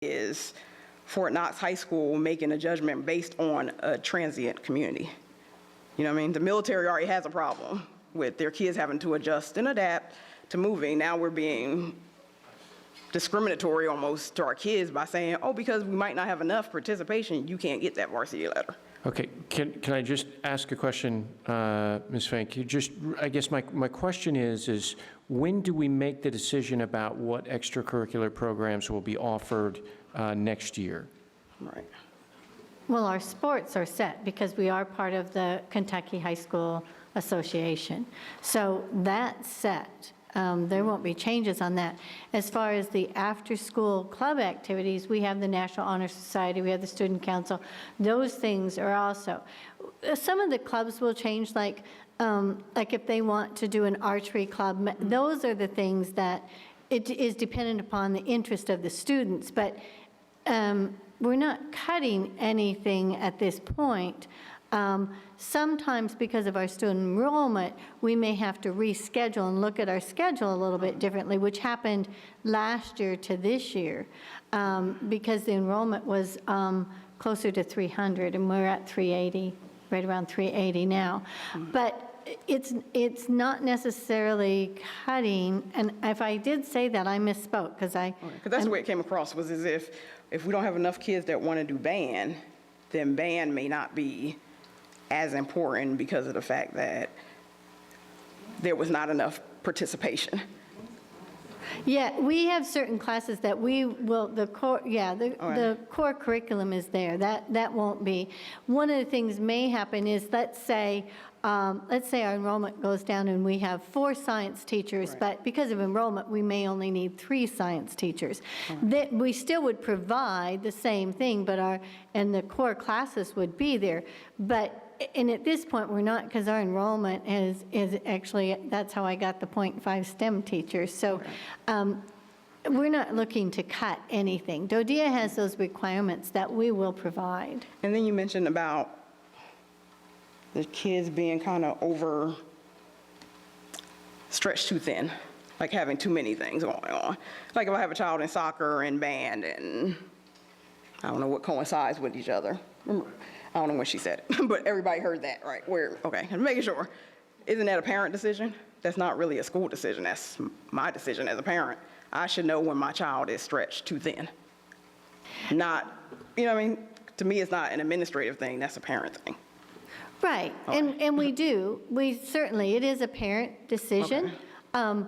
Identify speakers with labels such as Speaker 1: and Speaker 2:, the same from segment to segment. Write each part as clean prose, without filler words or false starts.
Speaker 1: is Fort Knox High School making a judgment based on a transient community. You know what I mean? The military already has a problem with their kids having to adjust and adapt to moving. Now we're being discriminatory almost to our kids by saying, oh, because we might not have enough participation, you can't get that varsity letter.
Speaker 2: Okay, can I just ask a question, Ms. Fink? I guess my question is when do we make the decision about what extracurricular programs will be offered next year?
Speaker 1: Right.
Speaker 3: Well, our sports are set because we are part of the Kentucky High School Association. So that's set. There won't be changes on that. As far as the after-school club activities, we have the National Honor Society, we have the Student Council. Those things are also. Some of the clubs will change, like if they want to do an archery club, those are the things that it is dependent upon the interest of the students. But we're not cutting anything at this point. Sometimes because of our student enrollment, we may have to reschedule and look at our schedule a little bit differently, which happened last year to this year, because the enrollment was closer to 300, and we're at 380, right around 380 now. But it's not necessarily cutting, and if I did say that, I misspoke, because
Speaker 1: that's the way it came across, was as if we don't have enough kids that want to do band, then band may not be as important because of the fact that there was not enough participation.
Speaker 3: Yeah, we have certain classes that we will, the core curriculum is there. That won't be. One of the things may happen is, let's say our enrollment goes down and we have 4 science teachers,
Speaker 1: right.
Speaker 3: But because of enrollment, we may only need 3 science teachers. That we still would provide the same thing, but the core classes would be there. And at this point, we're not, because our enrollment is actually, that's how I got the 0.5 STEM teachers. So we're not looking to cut anything. DODEA has those requirements that we will provide.
Speaker 1: And then you mentioned about the kids being kind of stretched too thin, like having too many things going on. Like if I have a child in soccer and band and I don't know what coincides with each other. I don't know when she said it, but everybody heard that, right? Okay, I'm making sure. Isn't that a parent decision? That's not really a school decision. That's my decision as a parent. I should know when my child is stretched too thin. Not, you know what I mean? To me, it's not an administrative thing. That's a parent thing.
Speaker 3: Right, okay. And we do. It is a parent decision. Okay.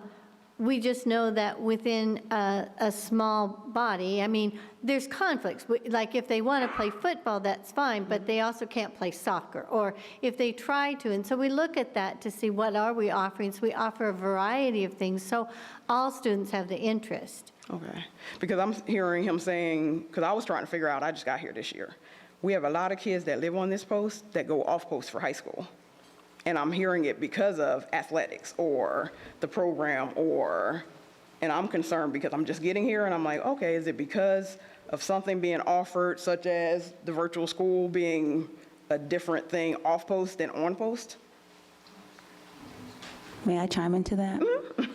Speaker 3: We just know that within a small body, I mean, there's conflicts. Like if they want to play football, that's fine, but they also can't play soccer, or if they try to. And so we look at that to see what are we offering. So we offer a variety of things, so all students have the interest.
Speaker 1: Okay, because I'm hearing him saying, because I was trying to figure out, I just got here this year. We have a lot of kids that live on this post that go off post for high school. And I'm hearing it because of athletics or the program and I'm concerned because I'm just getting here and I'm like, okay, is it because of something being offered, such as the virtual school being a different thing off post than on post?
Speaker 4: May I chime into that?
Speaker 1: Mm-hmm.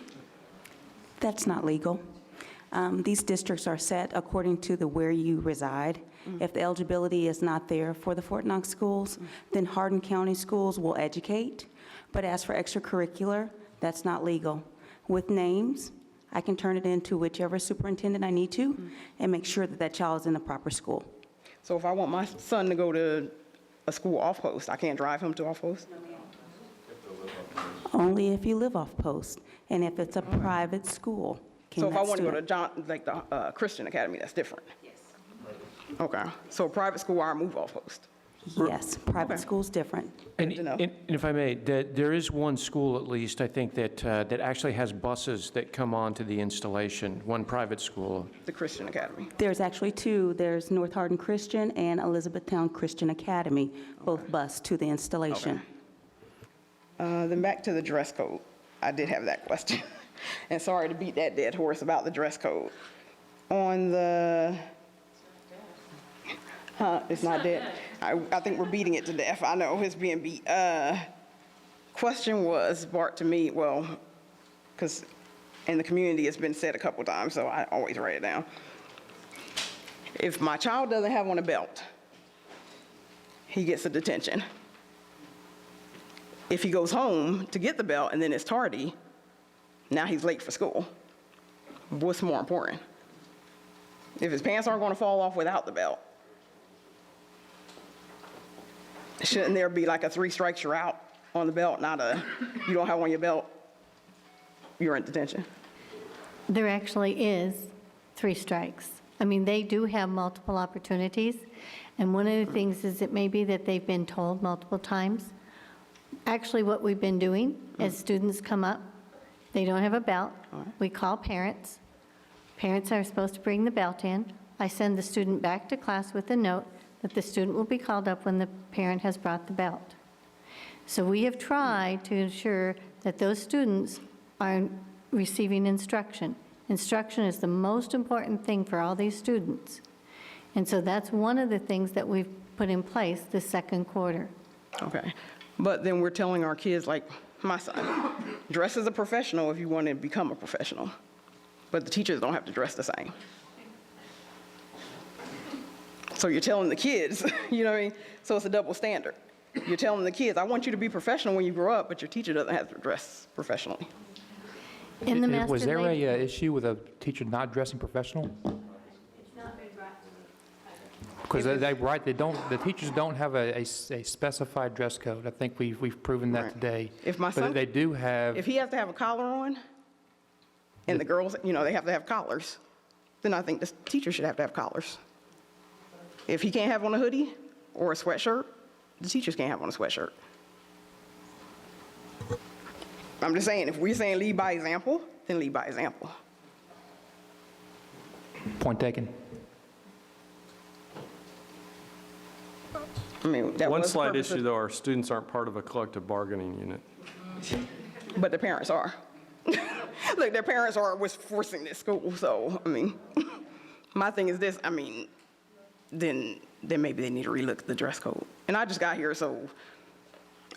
Speaker 4: That's not legal. These districts are set according to where you reside. Mm-hmm. If the eligibility is not there for the Fort Knox schools, mm-hmm. then Hardin County schools will educate. But as for extracurricular, that's not legal. With names, I can turn it into whichever superintendent I need to, mm-hmm. and make sure that child is in the proper school.
Speaker 1: So if I want my son to go to a school off post, I can't drive him to off post?
Speaker 4: Only if you live off post, and if it's a private school.
Speaker 1: So if I want to go to the Christian Academy, that's different? Yes. Okay, so private school, I move off post?
Speaker 4: Yes, private school's different.
Speaker 2: And if I may, there is one school at least, I think, that actually has buses that come on to the installation, one private school.
Speaker 1: The Christian Academy?
Speaker 4: There's actually 2. There's North Hardin Christian and Elizabethtown Christian Academy, both bus to the installation.
Speaker 1: Okay. Then back to the dress code. I did have that question. And sorry to beat that dead horse about the dress code. On the, it's not dead. I think we're beating it to death. I know it's being beat. Question was brought to me, well, because in the community it's been said a couple times, so I always write it down. If my child doesn't have on a belt, he gets a detention. If he goes home to get the belt and then it's tardy, now he's late for school. What's more important? If his pants aren't going to fall off without the belt, shouldn't there be like a 3 strikes you're out on the belt, not a you don't have on your belt, you're in detention?
Speaker 3: There actually is 3 strikes. I mean, they do have multiple opportunities, and one of the things is it may be that they've been told multiple times. Actually, what we've been doing as students come up, they don't have a belt, we call parents. Parents are supposed to bring the belt in. I send the student back to class with a note that the student will be called up when the parent has brought the belt. So we have tried to ensure that those students are receiving instruction. Instruction is the most important thing for all these students. And so that's one of the things that we've put in place this second quarter.
Speaker 1: Okay. But then we're telling our kids, like my son, dress as a professional if you want to become a professional. But the teachers don't have to dress the same. So you're telling the kids, you know what I mean? So it's a double standard. You're telling the kids, I want you to be professional when you grow up, but your teacher doesn't have to dress professionally.
Speaker 3: In the master
Speaker 5: Was there
Speaker 3: lab-
Speaker 5: a issue with a teacher not dressing professional? Because the teachers don't have a specified dress code. I think we've proven that
Speaker 1: Right.
Speaker 5: today.
Speaker 1: If my son-
Speaker 5: But they do have,
Speaker 1: If he has to have a collar on, and the girls, you know, they have to have collars, then I think the teacher should have to have collars. If he can't have on a hoodie or a sweatshirt, the teachers can't have on a sweatshirt. I'm just saying, if we're saying lead by example, then lead by example.
Speaker 5: point taken.
Speaker 1: I mean, that
Speaker 6: One
Speaker 1: was the
Speaker 6: slight
Speaker 1: purpose of-
Speaker 6: issue, though, our students aren't part of a collective bargaining unit.
Speaker 1: But the parents are. Like, their parents was forcing this school, so, I mean, my thing is this, I mean, then maybe they need to relook at the dress code. And I just got here, so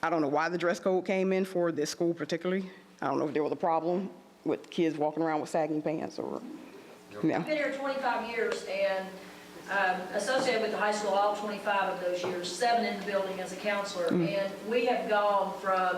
Speaker 1: I don't know why the dress code came in for this school particularly. I don't know if there was a problem with kids walking around with sagging pants or, yeah.
Speaker 7: I've been here 25 years and associated with the high school all 25 of those years, 7 in the building as a counselor. And we have gone from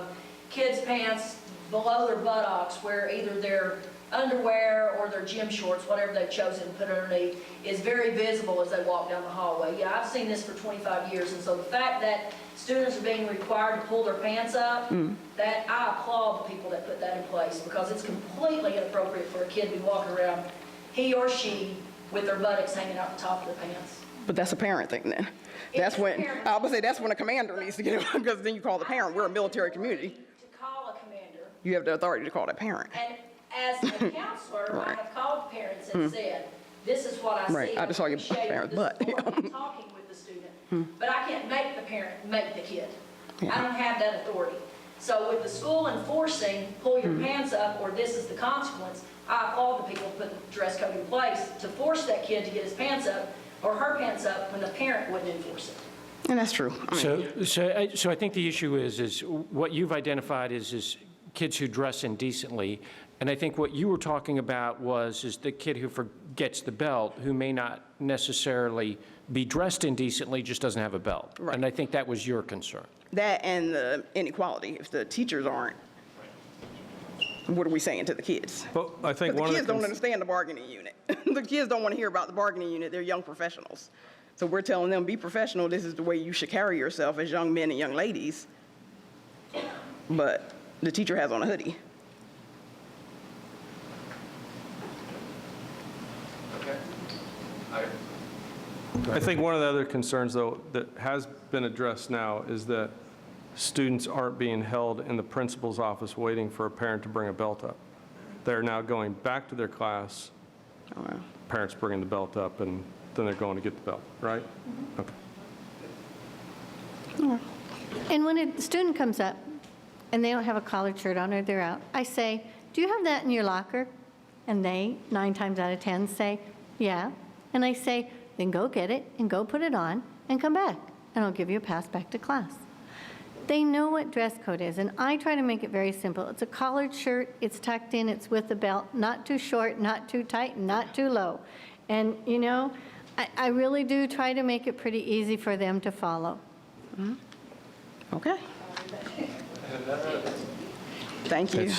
Speaker 7: kids' pants below their buttocks where either their underwear or their gym shorts, whatever they've chosen to put underneath, is very visible as they walk down the hallway. Yeah, I've seen this for 25 years, and so the fact that students are being required to pull their pants up, that I applaud the people that put that in place, because it's completely inappropriate for a kid to be walking around, he or she, with their buttocks hanging out the top of their pants.
Speaker 1: But that's a parent thing then. That's
Speaker 7: It's a
Speaker 1: when,
Speaker 7: parent.
Speaker 1: I would say that's when a commander needs to get it, because then you call the parent. We're a military community.
Speaker 7: To call a commander,
Speaker 1: You have the authority to call that parent.
Speaker 7: and as a counselor, I have called parents and said, this is what I see.
Speaker 1: Right, I just saw your
Speaker 7: appreciate
Speaker 1: parent's
Speaker 7: this
Speaker 1: butt.
Speaker 7: support in talking with the student, but I can't make the parent make the kid. I
Speaker 1: Yeah.
Speaker 7: don't have that authority. So with the school enforcing, pull your pants up, or this is the consequence, I applaud the people who put the dress code in place to force that kid to get his pants up or her pants up when the parent wouldn't enforce it.
Speaker 1: And that's true. I mean,
Speaker 2: So I think the issue is what you've identified is kids who dress indecently. And I think what you were talking about is the kid who forgets the belt, who may not necessarily be dressed indecently, just doesn't have a belt.
Speaker 1: Right.
Speaker 2: And I think that was your concern.
Speaker 1: That and the inequality. If the teachers aren't, what are we saying to the kids?
Speaker 6: But I think
Speaker 1: But the
Speaker 6: one of
Speaker 1: kids
Speaker 6: the,
Speaker 1: don't understand the bargaining unit. The kids don't want to hear about the bargaining unit. They're young professionals. So we're telling them, be professional. This is the way you should carry yourself as young men and young ladies. But the teacher has on a hoodie.
Speaker 6: I think one of the other concerns, though, that has been addressed now is that students aren't being held in the principal's office waiting for a parent to bring a belt up. They're now going back to their class, parents bringing the belt up, and then they're going to get the belt, right? Okay.
Speaker 3: And when a student comes up and they don't have a collared shirt on or they're out, I say, do you have that in your locker? And they, 9 times out of 10, say, yeah. And I say, then go get it and go put it on and come back, and I'll give you a pass back to class. They know what dress code is, and I try to make it very simple. It's a collared shirt, it's tucked in, it's with a belt, not too short, not too tight, and not too low. And, you know, I really do try to make it pretty easy for them to follow.
Speaker 1: Okay. Thank you.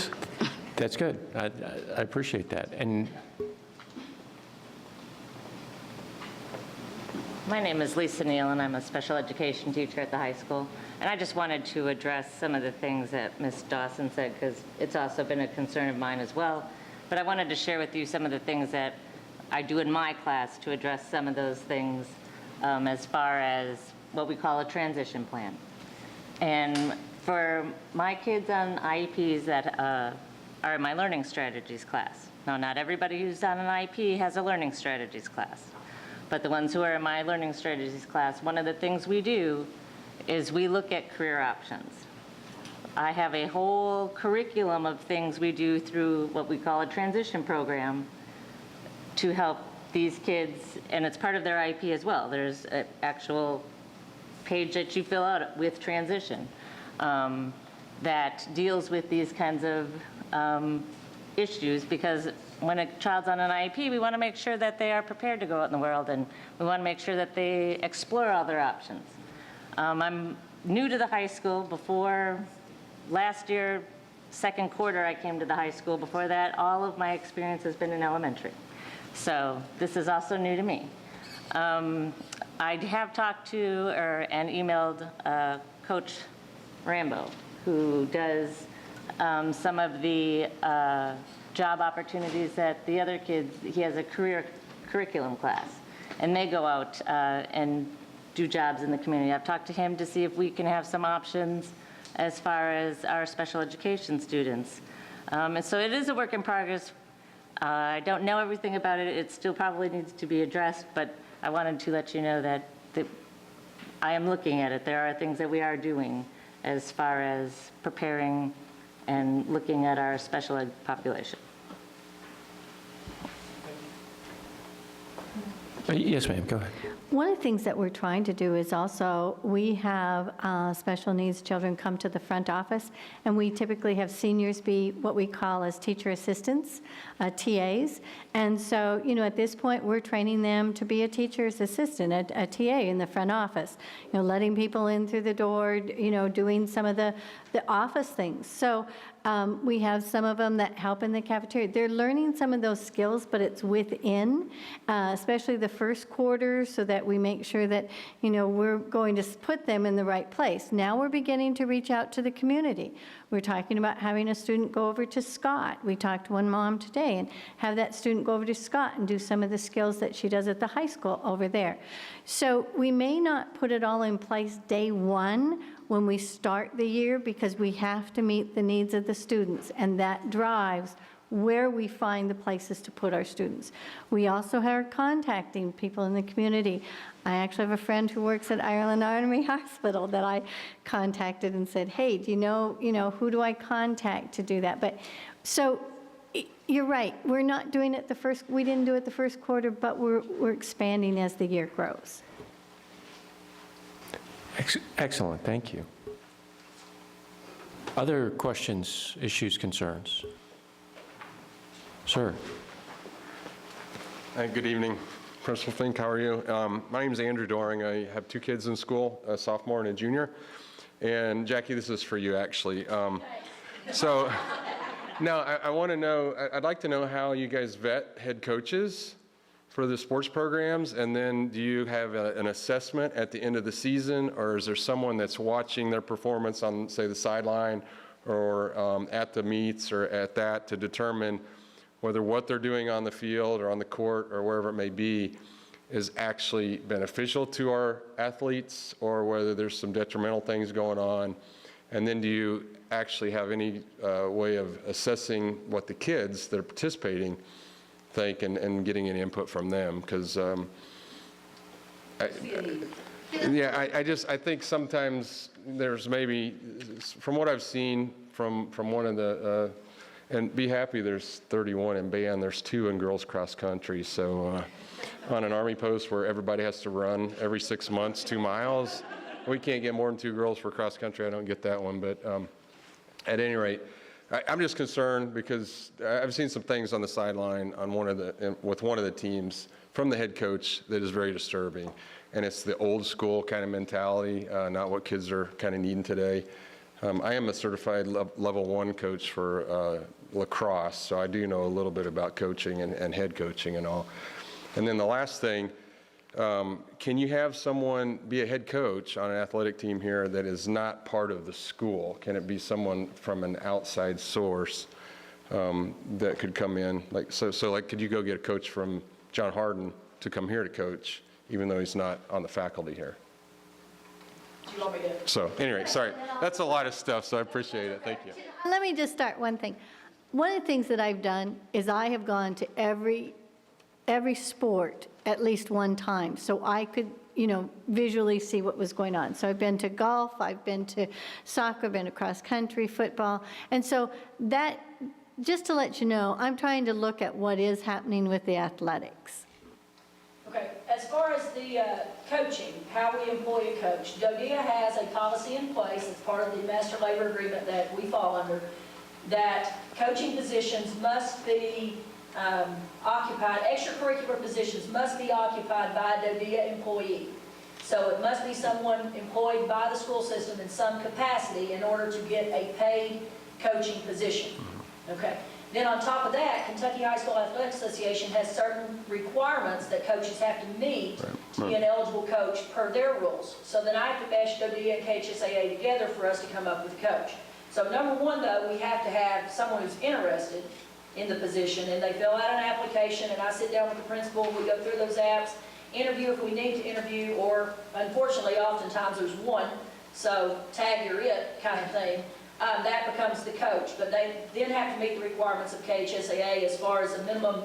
Speaker 2: That's good. I appreciate that. And
Speaker 8: My name is Lisa Neal, and I'm a special education teacher at the high school. And I just wanted to address some of the things that Ms. Dawson said, because it's also been a concern of mine as well. But I wanted to share with you some of the things that I do in my class to address some of those things as far as what we call a transition plan. And for my kids on IEPs that are in my learning strategies class. Now, not everybody who's on an IEP has a learning strategies class. But the ones who are in my learning strategies class, one of the things we do is we look at career options. I have a whole curriculum of things we do through what we call a transition program to help these kids, and it's part of their IEP as well. There's an actual page that you fill out with transition that deals with these kinds of issues, because when a child's on an IEP, we want to make sure that they are prepared to go out in the world, and we want to make sure that they explore all their options. I'm new to the high school. Before last year, second quarter, I came to the high school. Before that, all of my experience has been in elementary. So this is also new to me. I have talked to and emailed Coach Rambo, who does some of the job opportunities that the other kids, he has a curriculum class, and they go out and do jobs in the community. I've talked to him to see if we can have some options as far as our special education students. And so it is a work in progress. I don't know everything about it. It still probably needs to be addressed, but I wanted to let you know that I am looking at it. There are things that we are doing as far as preparing and looking at our special ed population.
Speaker 2: yes, ma'am, go ahead.
Speaker 3: One of the things that we're trying to do is also, we have special needs children come to the front office, and we typically have seniors be what we call as teacher assistants, TAs. And so, at this point, we're training them to be a teacher's assistant, a TA in the front office, letting people in through the door, doing some of the office things. So we have some of them that help in the cafeteria. They're learning some of those skills, but it's within, especially the first quarter, so that we make sure that, we're going to put them in the right place. Now we're beginning to reach out to the community. We're talking about having a student go over to Scott. We talked to one mom today and have that student go over to Scott and do some of the skills that she does at the high school over there. So we may not put it all in place day one when we start the year, because we have to meet the needs of the students, and that drives where we find the places to put our students. We also are contacting people in the community. I actually have a friend who works at Ireland Army Hospital that I contacted and said, hey, do you know, who do I contact to do that? But so you're right, we're not doing it we didn't do it the first quarter, but we're expanding as the year grows.
Speaker 2: Excellent, thank you. Other questions, issues, concerns? Sir.
Speaker 9: Hi, good evening. Principal Fink, how are you? My name is Andrew Doring. I have two kids in school, a sophomore and a junior. And Jackie, this is for you, actually. So now I want to know, I'd like to know how you guys vet head coaches for the sports programs, and then do you have an assessment at the end of the season, or is there someone that's watching their performance on, say, the sideline or at the meets or at that to determine whether what they're doing on the field or on the court or wherever it may be is actually beneficial to our athletes, or whether there's some detrimental things going on? And then do you actually have any way of assessing what the kids that are participating think and getting any input from them? Because I think sometimes there's maybe, from what I've seen from one of the, and be happy there's 31 in band, there's 2 in girls cross country. So on an Army post where everybody has to run every 6 months 2 miles, we can't get more than 2 girls for cross country. I don't get that one, but at any rate, I'm just concerned because I've seen some things on the sideline with one of the teams from the head coach that is very disturbing. And it's the old school kind of mentality, not what kids are kind of needing today. I am a certified level 1 coach for lacrosse, so I do know a little bit about coaching and head coaching and all. And then the last thing, can you have someone be a head coach on an athletic team here that is not part of the school? Can it be someone from an outside source that could come in? Like, so like, could you go get a coach from John Hardin to come here to coach, even though he's not on the faculty here?
Speaker 7: Do you want me to?
Speaker 9: So anyway, sorry, that's a lot of stuff, so I appreciate it. Thank you.
Speaker 3: Let me just start one thing. One of the things that I've done is I have gone to every sport at least one time, so I could, visually see what was going on. So I've been to golf, I've been to soccer, I've been to cross country, football, and so that, just to let you know, I'm trying to look at what is happening with the athletics.
Speaker 7: Okay, as far as the coaching, how we employ a coach, DODEA has a policy in place as part of the master labor agreement that we fall under, that coaching positions must be occupied, extracurricular positions must be occupied by a DODEA employee. So it must be someone employed by the school system in some capacity in order to get a paid coaching position. Okay. Then on top of that, Kentucky High School Athletic Association has certain requirements that coaches have to meet to be an eligible coach per their rules. So then I have to mesh DODEA and KHSAA together for us to come up with a coach. So number one, though, we have to have someone who's interested in the position, and they fill out an application, and I sit down with the principal, we go through those apps, interview if we need to interview, or unfortunately, oftentimes there's one, so tag you're it kind of thing. That becomes the coach, but they then have to meet the requirements of KHSAA as far as the minimum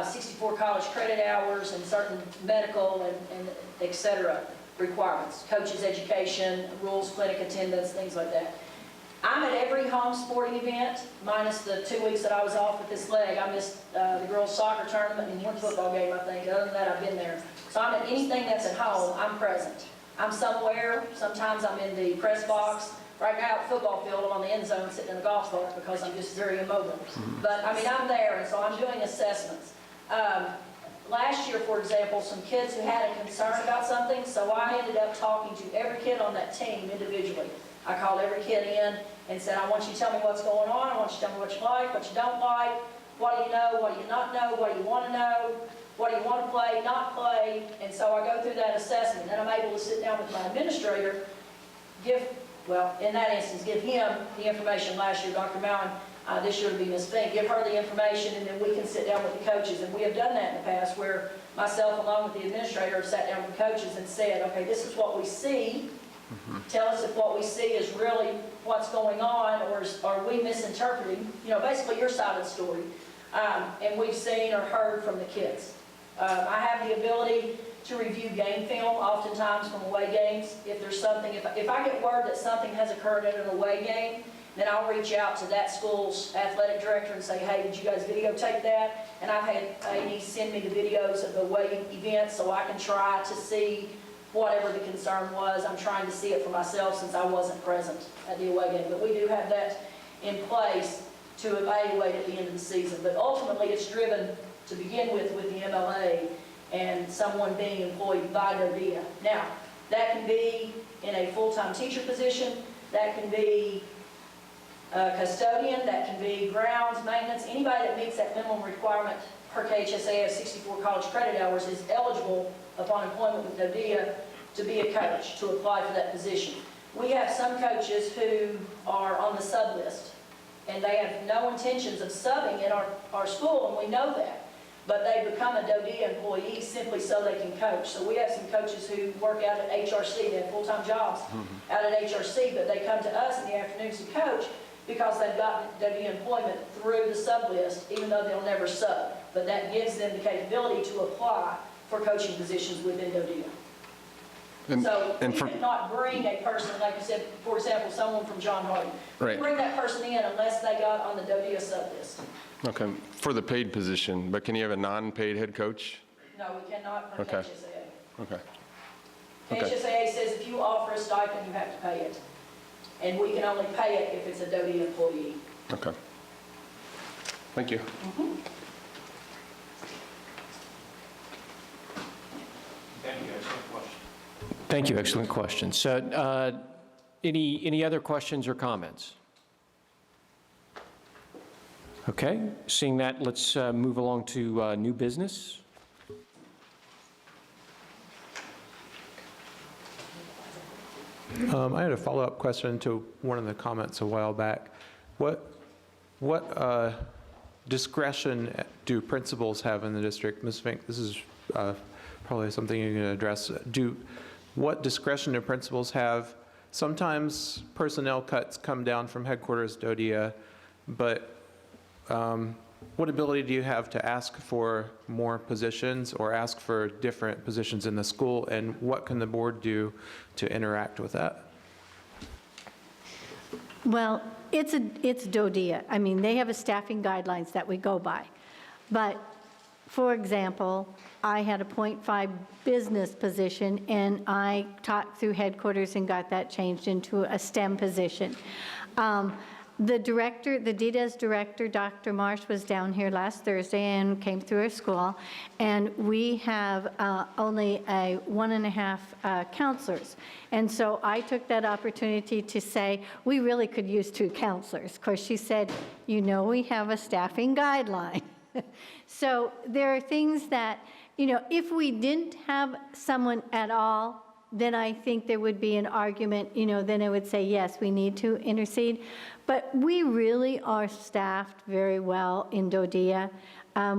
Speaker 7: 64 college credit hours and certain medical and et cetera requirements, coaches education, rules, clinic attendance, things like that. I'm at every home sporting event, minus the 2 weeks that I was off with this leg. I missed the girls' soccer tournament and one football game, I think. Other than that, I've been there. So I'm at anything that's at home, I'm present. I'm somewhere. Sometimes I'm in the press box. Right now at the football field, I'm on the end zone sitting in the golf cart because I'm just very immobile. But, I mean, I'm there, and so I'm doing assessments. Last year, for example, some kids who had a concern about something, so I ended up talking to every kid on that team individually. I called every kid in and said, I want you to tell me what's going on. I want you to tell me what you like, what you don't like. What do you know? What do you not know? What do you want to know? What do you want to play, not play? And so I go through that assessment. And I'm able to sit down with my administrator, in that instance, give him the information. Last year, Dr. Mowen, this year to be Ms. Fink, give her the information, and then we can sit down with the coaches. And we have done that in the past where myself, along with the administrator, have sat down with the coaches and said, okay, this is what we see. Tell us if what we see is really what's going on, or are we misinterpreting, basically your side of the story. And we've seen or heard from the kids. I have the ability to review game film, oftentimes from away games. If there's something, if I get word that something has occurred in an away game, then I'll reach out to that school's athletic director and say, hey, did you guys videotape that? And I've had AD send me the videos of the away events so I can try to see whatever the concern was. I'm trying to see it for myself since I wasn't present at the away game. But we do have that in place to evaluate at the end of the season. But ultimately, it's driven to begin with the MLA and someone being employed by DODEA. Now, that can be in a full-time teacher position, that can be a custodian, that can be grounds, maintenance, anybody that meets that minimum requirement per KHSAA of 64 college credit hours is eligible upon employment with DODEA to be a coach, to apply for that position. We have some coaches who are on the sub list, and they have no intentions of subbing in our school, and we know that. But they become a DODEA employee simply so they can coach. So we have some coaches who work out at HRC, they have full-time jobs out at HRC, but they come to us in the afternoons to coach because they've got DODEA employment through the sub list, even though they'll never sub. But that gives them the capability to apply for coaching positions within DODEA. So we cannot bring a person, like you said, for example, someone from John Hardin.
Speaker 9: Right.
Speaker 7: Bring that person in unless they got on the DODEA sub list.
Speaker 9: Okay, for the paid position, but can you have a non-paid head coach?
Speaker 7: No, we cannot from
Speaker 9: Okay.
Speaker 7: KHSAA.
Speaker 9: Okay.
Speaker 7: KHSAA says if you offer a stipend, you have to pay it. And we can only pay it if it's a DODEA employee.
Speaker 9: Okay. Thank you.
Speaker 2: Thank you, excellent question. So any other questions or comments? Okay, seeing that, let's move along to new business.
Speaker 10: I had a follow-up question to one of the comments a while back. What discretion do principals have in the district? Ms. Fink, this is probably something you can address. What discretion do principals have? Sometimes personnel cuts come down from headquarters to ODEA, but what ability do you have to ask for more positions or ask for different positions in the school, and what can the board do to interact with that?
Speaker 3: Well, it's DODEA. I mean, they have a staffing guidelines that we go by. But, for example, I had a .5 business position, and I talked through headquarters and got that changed into a STEM position. The director, the DDES director, Dr. Marsh, was down here last Thursday and came through our school, and we have only 1.5 counselors. And so I took that opportunity to say, we really could use 2 counselors. Of course, she said, you know, we have a staffing guideline. So there are things that, you know, if we didn't have someone at all, then I think there would be an argument, you know, then I would say, yes, we need to intercede. But we really are staffed very well in DODEA.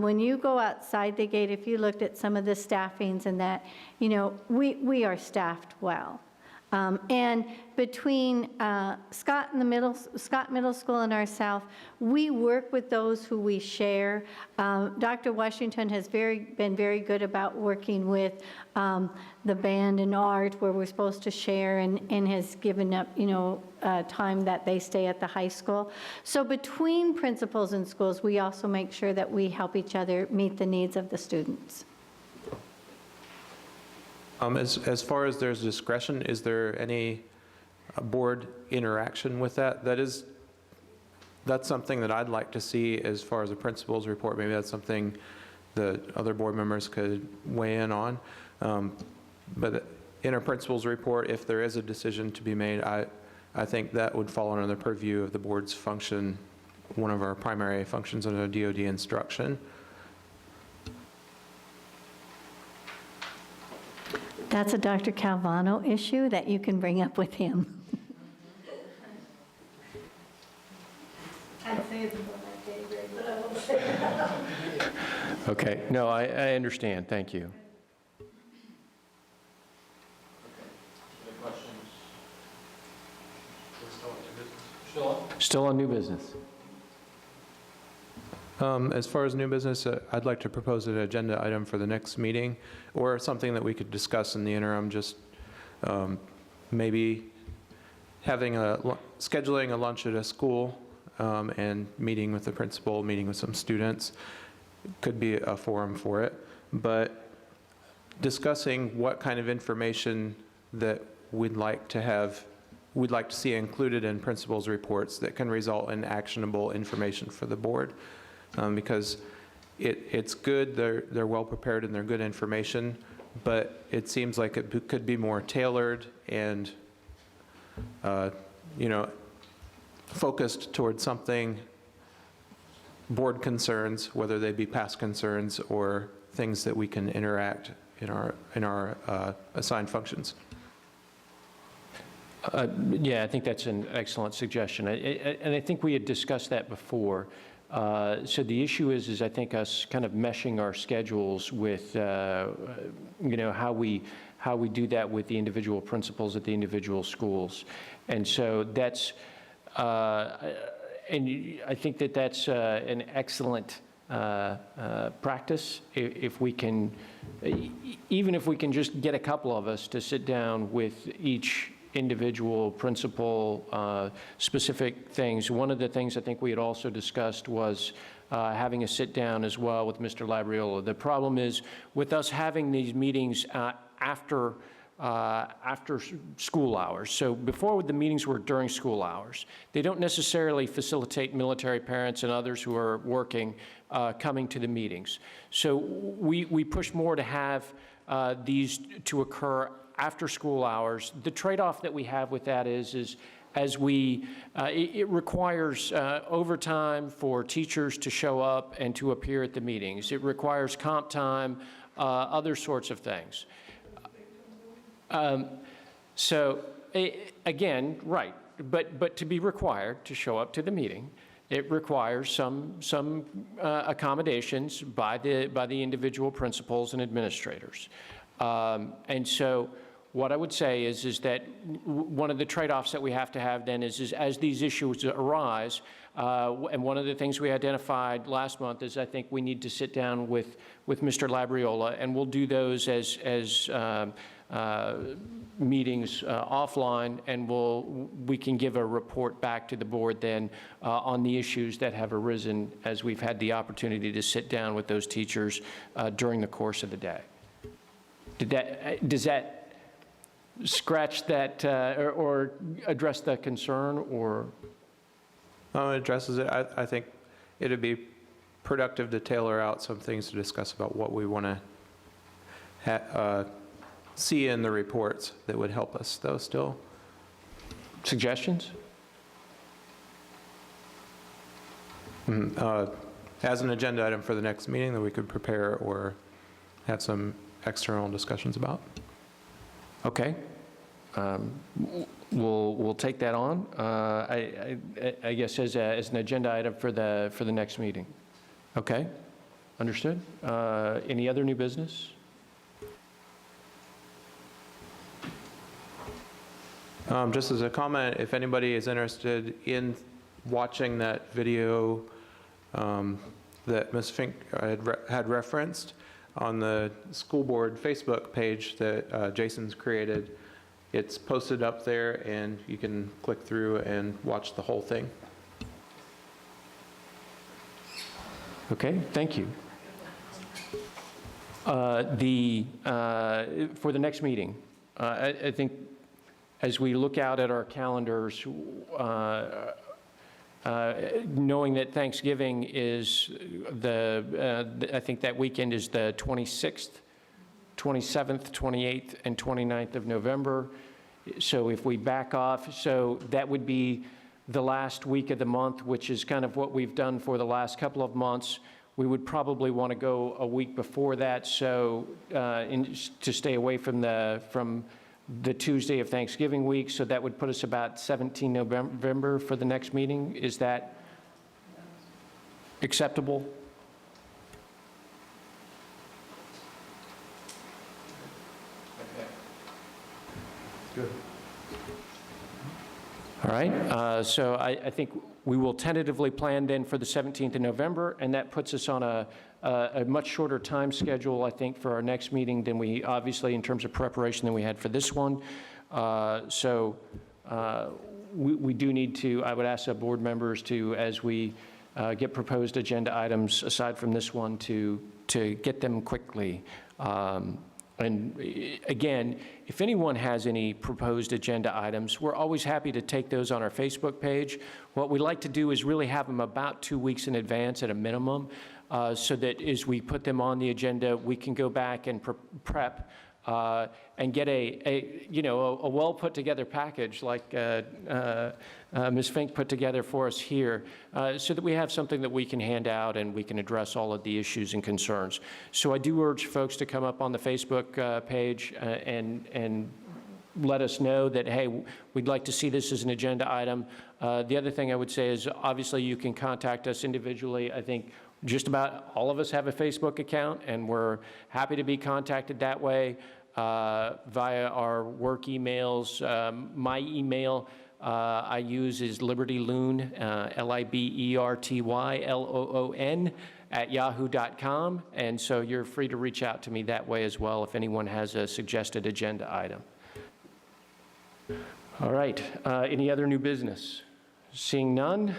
Speaker 3: When you go outside the gate, if you looked at some of the staffings and that, you know, we are staffed well. And between Scott Middle School and our South, we work with those who we share. Dr. Washington has been very good about working with the band and art, where we're supposed to share, and has given up, you know, time that they stay at the high school. So between principals and schools, we also make sure that we help each other meet the needs of the students.
Speaker 10: As far as there's discretion, is there any board interaction with that? That's something that I'd like to see as far as a principal's report. Maybe that's something the other board members could weigh in on. But in a principal's report, if there is a decision to be made, I think that would fall under the purview of the board's function, one of our primary functions under DOD instruction.
Speaker 3: That's a Dr. Calvano issue that you can bring up with him. I'd say it's above my pay grade, but I won't say that.
Speaker 2: Okay, no, I understand, thank you.
Speaker 10: Any questions?
Speaker 2: Still on new business.
Speaker 10: As far as new business, I'd like to propose an agenda item for the next meeting, or something that we could discuss in the interim, just maybe scheduling a lunch at a school and meeting with the principal, meeting with some students. Could be a forum for it, but discussing what kind of information that we'd like to see included in principals' reports that can result in actionable information for the board. Because it's good, they're well prepared and they're good information, but it seems like it could be more tailored and, you know, focused towards something, board concerns, whether they be past concerns or things that we can interact in our assigned functions.
Speaker 2: Yeah, I think that's an excellent suggestion. And I think we had discussed that before. So the issue is I think us kind of meshing our schedules with, you know, how we do that with the individual principals at the individual schools. And so that's, and I think that that's an excellent practice. If we can, even if we can just get a couple of us to sit down with each individual principal specific things. One of the things I think we had also discussed was having a sit down as well with Mr. Labriola. The problem is with us having these meetings after after school hours. So before, the meetings were during school hours. They don't necessarily facilitate military parents and others who are working coming to the meetings. So we push more to have these to occur after school hours. The trade-off that we have with that is as we, it requires overtime for teachers to show up and to appear at the meetings. It requires comp time, other sorts of things. So again, right, but to be required to show up to the meeting, it requires some accommodations by the individual principals and administrators. And so what I would say is that one of the trade-offs that we have to have then is as these issues arise, and one of the things we identified last month is I think we need to sit down with Mr. Labriola, and we'll do those as meetings offline, and we can give a report back to the board then on the issues that have arisen as we've had the opportunity to sit down with those teachers during the course of the day. Does that scratch that or address that concern, or?
Speaker 10: It addresses it. I think it'd be productive to tailor out some things to discuss about what we want to see in the reports that would help us, though, still.
Speaker 2: Suggestions?
Speaker 10: As an agenda item for the next meeting that we could prepare or have some external discussions about.
Speaker 2: Okay. We'll take that on, I guess, as an agenda item for the next meeting. Okay, understood. Any other new business?
Speaker 10: Just as a comment, if anybody is interested in watching that video that Ms. Fink had referenced on the school board Facebook page that Jason's created, it's posted up there and you can click through and watch the whole thing.
Speaker 2: Okay, thank you. For the next meeting, I think as we look out at our calendars, knowing that Thanksgiving is I think that weekend is the 26th, 27th, 28th, and 29th of November. So if we back off, so that would be the last week of the month, which is kind of what we've done for the last couple of months. We would probably want to go a week before that, so to stay away from the Tuesday of Thanksgiving week, so that would put us about 17 November for the next meeting. Is that acceptable?
Speaker 10: Good.
Speaker 2: All right, so I think we will tentatively plan then for the 17th of November, and that puts us on a much shorter time schedule, I think, for our next meeting than we, obviously, in terms of preparation than we had for this one. So we do need to, I would ask the board members to, as we get proposed agenda items aside from this one, to get them quickly. And again, if anyone has any proposed agenda items, we're always happy to take those on our Facebook page. What we like to do is really have them about 2 weeks in advance at a minimum, so that as we put them on the agenda, we can go back and prep and get a well put together package like Ms. Fink put together for us here, so that we have something that we can hand out and we can address all of the issues and concerns. So I do urge folks to come up on the Facebook page and let us know that, hey, we'd like to see this as an agenda item. The other thing I would say is, obviously, you can contact us individually. I think just about all of us have a Facebook account, and we're happy to be contacted that way via our work emails. My email I use is libertyloon, LIBERTYLOON @yahoo.com, and so you're free to reach out to me that way as well if anyone has a suggested agenda item. All right, any other new business? Seeing none,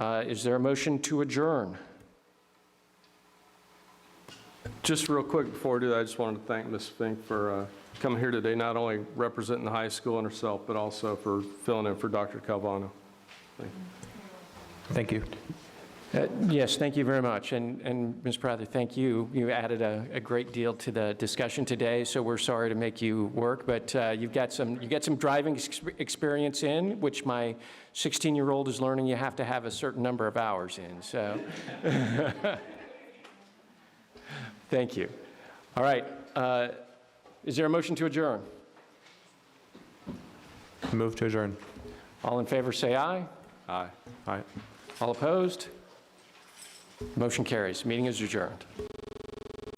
Speaker 2: is there a motion to adjourn?
Speaker 6: Just real quick before I do that, I just wanted to thank Ms. Fink for coming here today, not only representing the high school and herself, but also for filling in for Dr. Calvano.
Speaker 10: Thank you.
Speaker 2: Yes, thank you very much. And Ms. Prather, thank you. You added a great deal to the discussion today, so we're sorry to make you work, but you got some driving experience in, which my 16-year-old is learning you have to have a certain number of hours in, so. Thank you. All right. Is there a motion to adjourn?
Speaker 10: Move to adjourn.
Speaker 2: All in favor, say aye.
Speaker 6: Aye.
Speaker 10: Aye.
Speaker 2: All opposed? Motion carries. Meeting is adjourned.